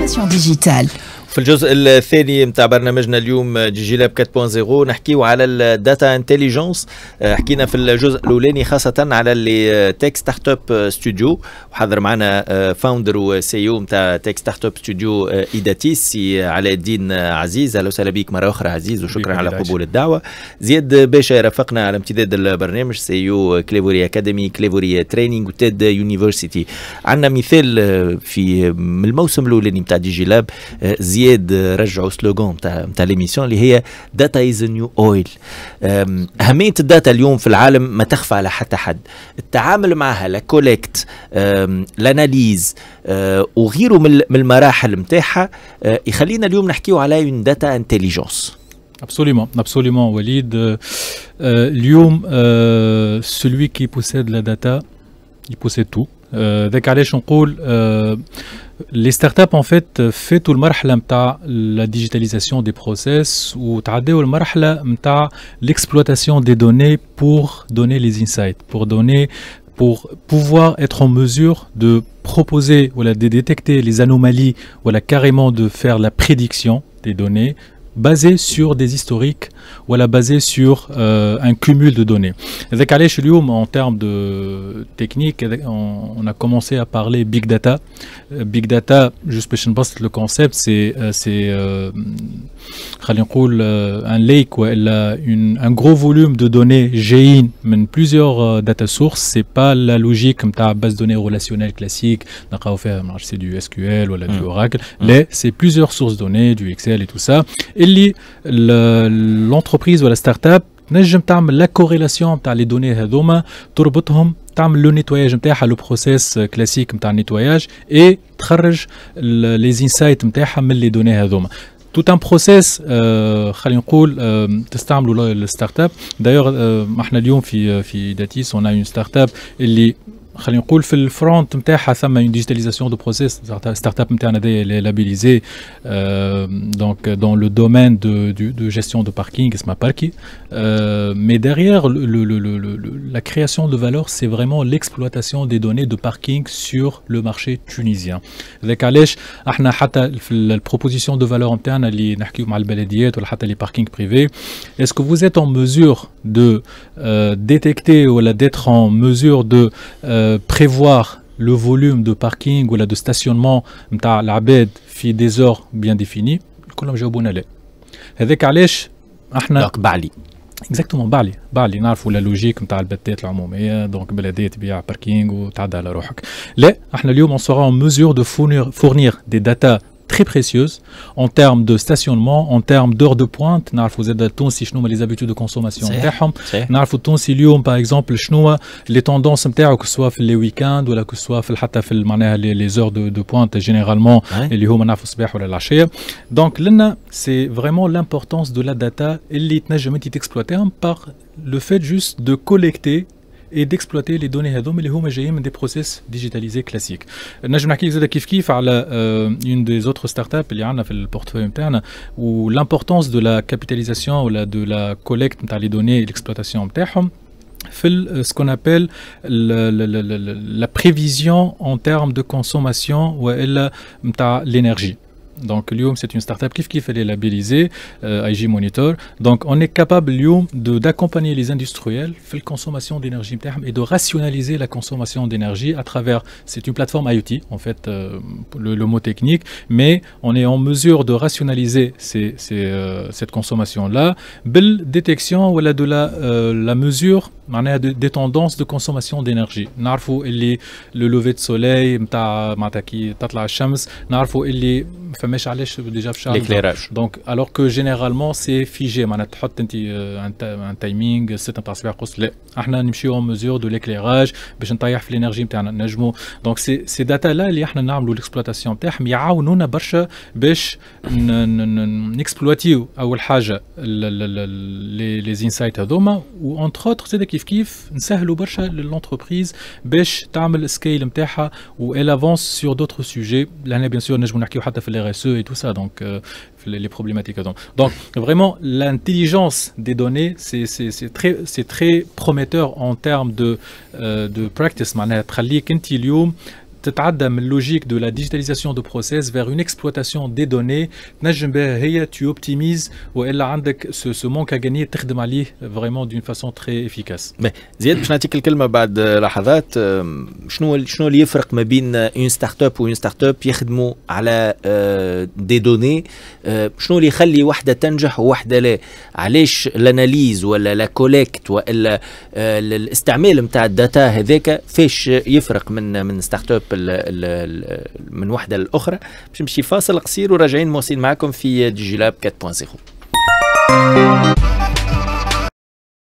Transformation digitale. في الجزء الثاني متاع برنامجنا اليوم دي جي لاب 4.0 نحكيو على الداتا انتليجنس. حكينا في الجزء الاولاني خاصه على اللي تيك ستارت اب ستوديو، وحضر معنا فاوندر وسي او متاع تيك ستارت اب ستوديو ايداتيس سي علاء الدين عزيز. اهلا وسهلا بك مره اخرى عزيز، وشكرا على قبول الدعوه. زياد باشا يرافقنا على امتداد البرنامج، سي او كليفوري اكاديمي، كليفوري تريننج وتيد يونيفرسيتي. عندنا مثال في من الموسم الاولاني متاع دي جي لاب، زياد رجعوا سلوغان متاع ليميسيون اللي هي داتا از نيو اويل. اهميه الداتا اليوم في العالم ما تخفى على حتى حد. التعامل معها، لا كوليكت، الاناليز وغيره من المراحل نتاعها يخلينا اليوم نحكيو على une data intelligence. Absolument Walid. اليوم celui qui possède la data, il possède tout. ذاك علاش نقول les startups en fait فاتوا المرحله نتاع la digitalisation des process وتعداو المرحله نتاع l'exploitation des données pour donner les insights, pour pouvoir être en mesure de proposer ou de détecter les anomalies ou carrément de faire la prédiction des données basé sur des historiques ou basé sur un cumul de données. Avec Alech Lioum, en termes de technique, on a commencé à parler big data. Big data, juste pour que le concept, c'est un lake où elle a un gros volume de données GIN, mais plusieurs data sources. C'est pas la logique comme ta base de données relationnelle classique, c'est du SQL ou du Oracle. Mais c'est plusieurs sources de données, du Excel et tout ça. Et l'entreprise ou la start-up نجم تعمل la corrélation نتاع les données هذوما، تربطهم، تعمل le nettoyage نتاعها، le process classique نتاع النيتواياج، et تخرج les insights نتاعها من les données هذوما. tout un process خلينا نقول تستعملوا الستارت-اب. d'ailleurs احنا اليوم في داتيس on a une start-up اللي خلينا نقول في الفرونت نتاعها ثم une digitalisation de process. ستارت-اب نتاعنا هذايا labellisé donc dans le domaine de gestion de parking اسمها باركي. mais derrière la création de valeur, c'est vraiment l'exploitation des données de parking sur le marché tunisien. ذاك علاش احنا حتى في البروبوزيسيون de valeur نتاعنا اللي نحكيو مع البلديات ولا حتى les parkings privés, est-ce que vous êtes en mesure de détecter ou d'être en mesure de prévoir le volume de parking ou de stationnement نتاع العباد في des heures bien définies؟ كلهم جاوبونا لا. هذاك علاش احنا exactement بعلي نعرفوا لا لوجيك نتاع البتات العموميه، دونك بلديه تبيع باركينغ وتعدى على روحك. لا، احنا اليوم on sera en mesure de fournir des data très précieuses en termes de stationnement, en termes d'heures de pointe. نعرفوا زاد التونسي شنو les habitudes de consommation نتاعهم، نعرفوا التونسي اليوم par exemple شنو les tendances نتاعو que soit في les week-ends ولا que soit في حتى في معناها les heures de pointe généralement اللي هما نعرفوا الصباح ولا العشيه. donc لنا c'est vraiment l'importance de la data اللي تنجم انت تكسبلوتيهم par le fait juste de collecter et d'exploiter les données هذوما اللي هما جايين من des process digitalisés classiques. نجم نحكي لك زاد كيف على une des autres startups اللي عندنا في البورتفوي نتاعنا، و l'importance de la capitalisation ولا de la collecte نتاع les données et l'exploitation نتاعهم في ce qu'on appelle la prévision en termes de consommation ولا نتاع l'énergie. Donc اليوم c'est une startup كيف elle est labellisée IG Monitor. donc on est capable اليوم d'accompagner les industriels في la consommation d'énergie نتاعهم et de rationaliser la consommation d'énergie à travers, c'est une plateforme IoT en fait, le mot technique, mais on est en mesure de rationaliser cette consommation là بالديتكسيون ولا de la mesure معناها des tendances de consommation d'énergie. نعرفوا اللي le lever de soleil نتاع معناتها كي تطلع الشمس، نعرفوا اللي فماش علاش ديجا في الشهر l'éclairage. donc alors que généralement c'est figé معناتها تحط انت un timing 6 نتاع الصباح قص، لا احنا نمشيو en mesure de l'éclairage باش نطيح في الانرجي نتاعنا نجمو. donc c'est data là اللي احنا نعملوا l'exploitation نتاعهم يعاونونا برشا باش نكسبلواتيو اول حاجه les insights هذوما، و entre autres زاد كيف نسهلوا برشا للانتربريز باش تعمل سكيل نتاعها و elle avance sur d'autres sujets. لهنا bien sûr نجمو نحكيو حتى في RSE et tout ça, donc les problématiques. Donc vraiment l'intelligence des données c'est très prometteur en termes de practice. معناها تخليك انت اليوم تتعدى من لوجيك دو لا ديجيتاليزاسيون دو بروسيس vers une exploitation des données تنجم بها هي tu optimises والا عندك ce manque à gagner تخدم عليه vraiment d'une façon très efficace. زياد باش نعطيك الكلمه بعد لحظات. شنو اللي يفرق ما بين اون ستارت اب وون ستارت اب يخدموا على دي دوني؟ شنو اللي يخلي وحده تنجح ووحده لا؟ علاش الاناليز ولا لا كوليكت ولا الاستعمال نتاع الداتا هذاك فاش يفرق من ستارت اب من وحده للاخرى؟ باش نمشي فاصل قصير وراجعين مواصلين معكم في ديجي لاب 4.0.